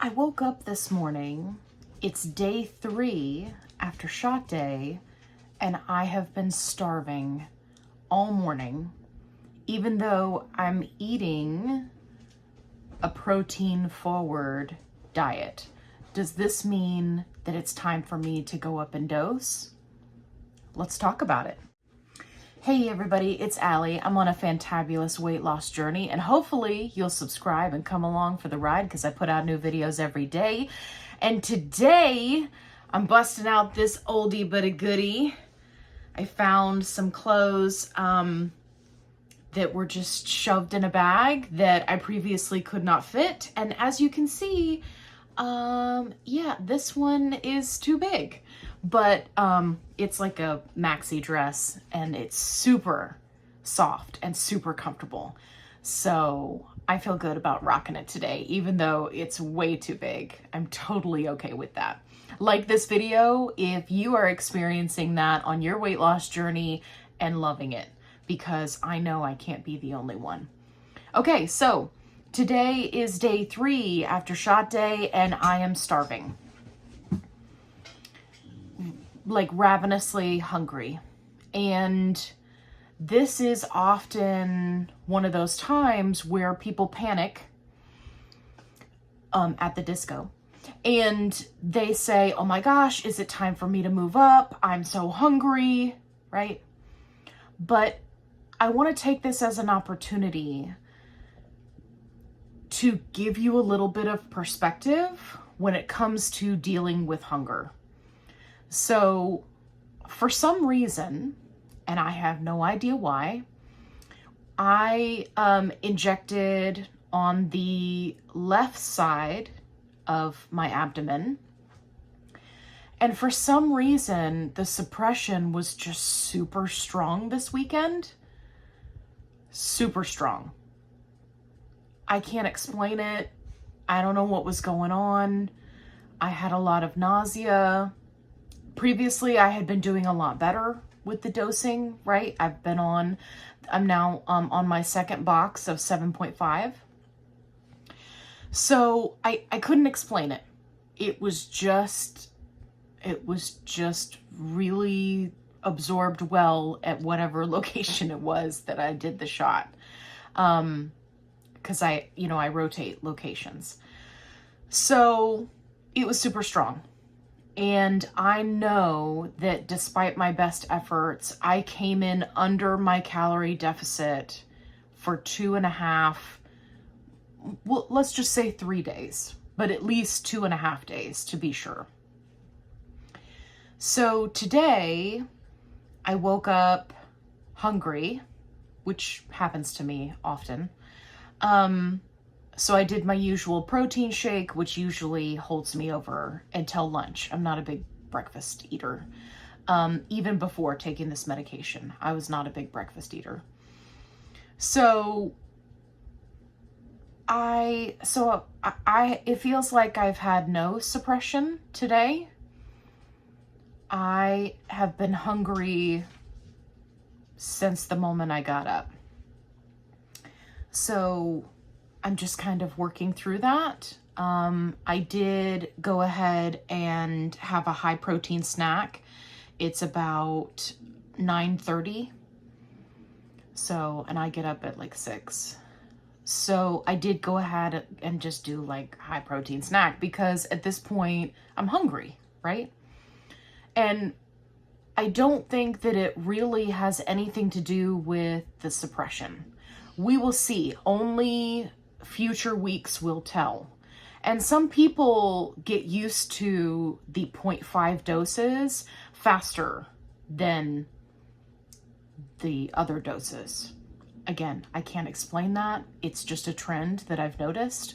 I woke up this morning, it's day 3 after shot day, and I have been starving all morning, even though I'm eating a protein-forward diet. Does this mean that it's time for me to go up in dose? Let's talk about it. Hey everybody, it's Allie. I'm on a fantabulous weight loss journey, and hopefully you'll subscribe and come along for the ride because I put out new videos every day. And today I'm busting out this oldie but a goodie. I found some clothes that were just shoved in a bag that I previously could not fit. And as you can see, yeah, this one is too big. But it's like a maxi dress and it's super soft and super comfortable. So I feel good about rocking it today, even though it's way too big. I'm totally okay with that. Like this video if you are experiencing that on your weight loss journey and loving it, because I know I can't be the only one. Okay, so today is day 3 after shot day and I am starving. Like ravenously hungry. And this is often one of those times where people panic at the disco. And they say, oh my gosh, is it time for me to move up? I'm so hungry, right? But I want to take this as an opportunity to give you a little bit of perspective when it comes to dealing with hunger. So for some reason, and I have no idea why, I injected on the left side of my abdomen. And for some reason, the suppression was just super strong this weekend. Super strong. I can't explain it. I don't know what was going on. I had a lot of nausea. Previously, I had been doing a lot better with the dosing, right? I'm now on my second box of 7.5. So I couldn't explain it. It was just really absorbed well at whatever location it was that I did the shot. Because I rotate locations. So it was super strong. And I know that despite my best efforts, I came in under my calorie deficit for 2.5, well, let's just say 3 days, but at least 2.5 days to be sure. So today I woke up hungry, which happens to me often. So I did my usual protein shake, which usually holds me over until lunch. I'm not a big breakfast eater. Even before taking this medication, I was not a big breakfast eater. So it feels like I've had no suppression today. I have been hungry since the moment I got up. So I'm just kind of working through that. I did go ahead and have a high protein snack. It's about 9:30. So, and I get up at like 6. So I did go ahead and just do like high protein snack because at this point I'm hungry, right? And I don't think that it really has anything to do with the suppression. We will see. Only future weeks will tell. And some people get used to the 0.5 doses faster than the other doses. Again, I can't explain that. It's just a trend that I've noticed.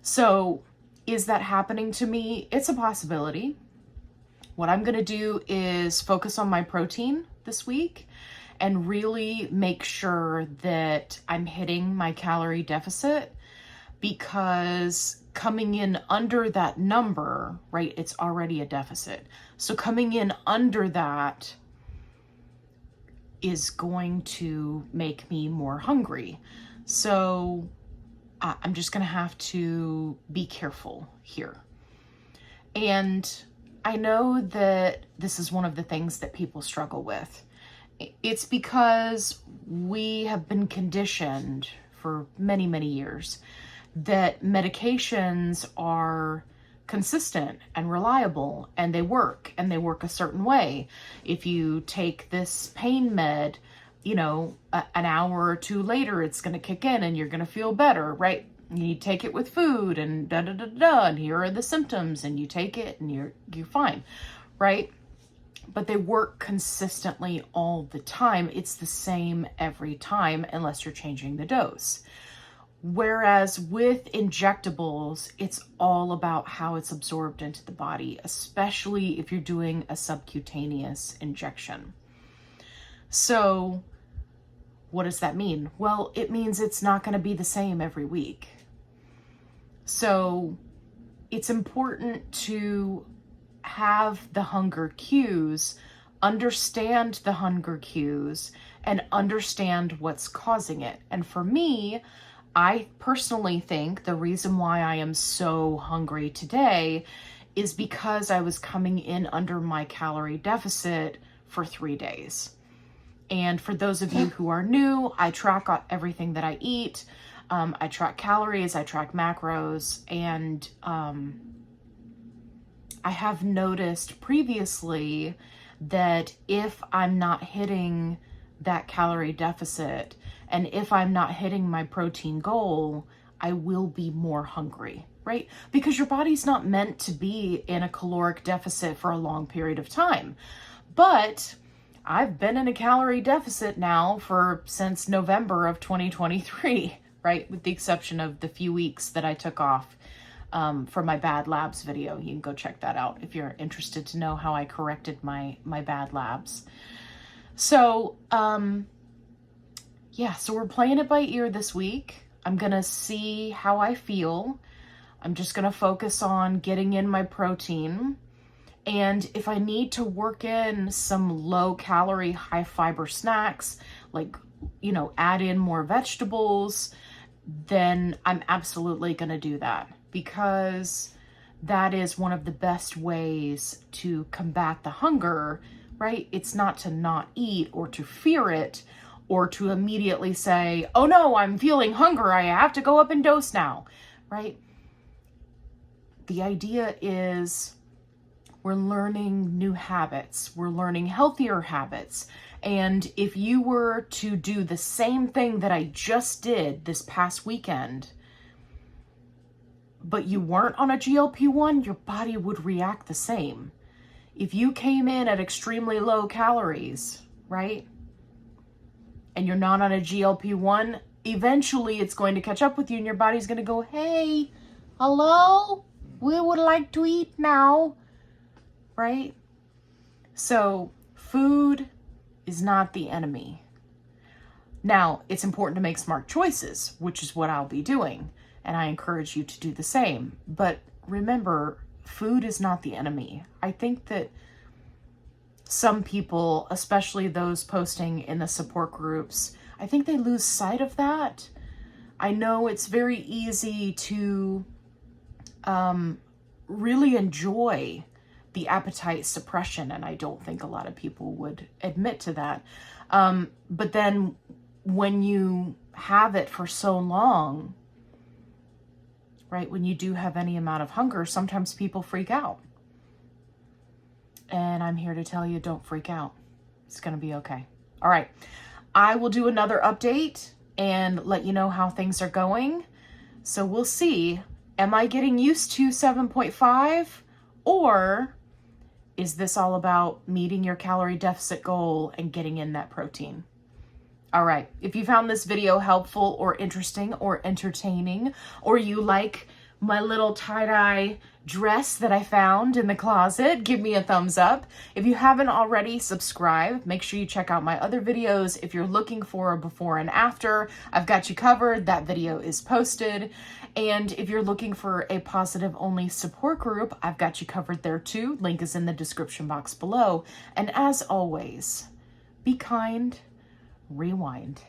So is that happening to me? It's a possibility. What I'm going to do is focus on my protein this week and really make sure that I'm hitting my calorie deficit, because coming in under that number, right, it's already a deficit. So coming in under that is going to make me more hungry. So I'm just going to have to be careful here. And I know that this is one of the things that people struggle with. It's because we have been conditioned for many, many years that medications are consistent and reliable, and they work a certain way. If you take this pain med, an hour or two later, it's going to kick in and you're going to feel better, right? You take it with food and and here are the symptoms, and you take it and you're fine, right? But they work consistently all the time. It's the same every time unless you're changing the dose. Whereas with injectables, it's all about how it's absorbed into the body, especially if you're doing a subcutaneous injection. So what does that mean? Well, it means it's not going to be the same every week. So it's important to have the hunger cues, understand the hunger cues, and understand what's causing it. And for me, I personally think the reason why I am so hungry today is because I was coming in under my calorie deficit for 3 days. And for those of you who are new, I track everything that I eat. I track calories, I track macros, and I have noticed previously that if I'm not hitting that calorie deficit and if I'm not hitting my protein goal, I will be more hungry, right? Because your body's not meant to be in a caloric deficit for a long period of time. But I've been in a calorie deficit now since November of 2023, right? With the exception of the few weeks that I took off for my bad labs video. You can go check that out if you're interested to know how I corrected my bad labs. So, so we're playing it by ear this week. I'm going to see how I feel. I'm just going to focus on getting in my protein. And if I need to work in some low calorie, high fiber snacks, like, add in more vegetables, then I'm absolutely going to do that, because that is one of the best ways to combat the hunger, right? It's not to not eat or to fear it or to immediately say, oh no, I'm feeling hunger, I have to go up in dose now, right? The idea is we're learning new habits. We're learning healthier habits. And if you were to do the same thing that I just did this past weekend, but you weren't on a GLP-1, your body would react the same. If you came in at extremely low calories, right, and you're not on a GLP-1, eventually it's going to catch up with you and your body's going to go, hey, hello, we would like to eat now. Right? So food is not the enemy. Now, it's important to make smart choices, which is what I'll be doing. And I encourage you to do the same. But remember, food is not the enemy. I think that some people, especially those posting in the support groups, I think they lose sight of that. I know it's very easy to really enjoy the appetite suppression, and I don't think a lot of people would admit to that. But then when you have it for so long, right, when you do have any amount of hunger, sometimes people freak out. And I'm here to tell you, don't freak out. It's going to be okay. All right. I will do another update and let you know how things are going. So we'll see. Am I getting used to 7.5, or is this all about meeting your calorie deficit goal and getting in that protein? All right. If you found this video helpful or interesting or entertaining, or you like my little tie-dye dress that I found in the closet, give me a thumbs up. If you haven't already, subscribe. Make sure you check out my other videos. If you're looking for a before and after, I've got you covered. That video is posted. And if you're looking for a positive only support group, I've got you covered there too. Link is in the description box below. And as always, be kind, rewind.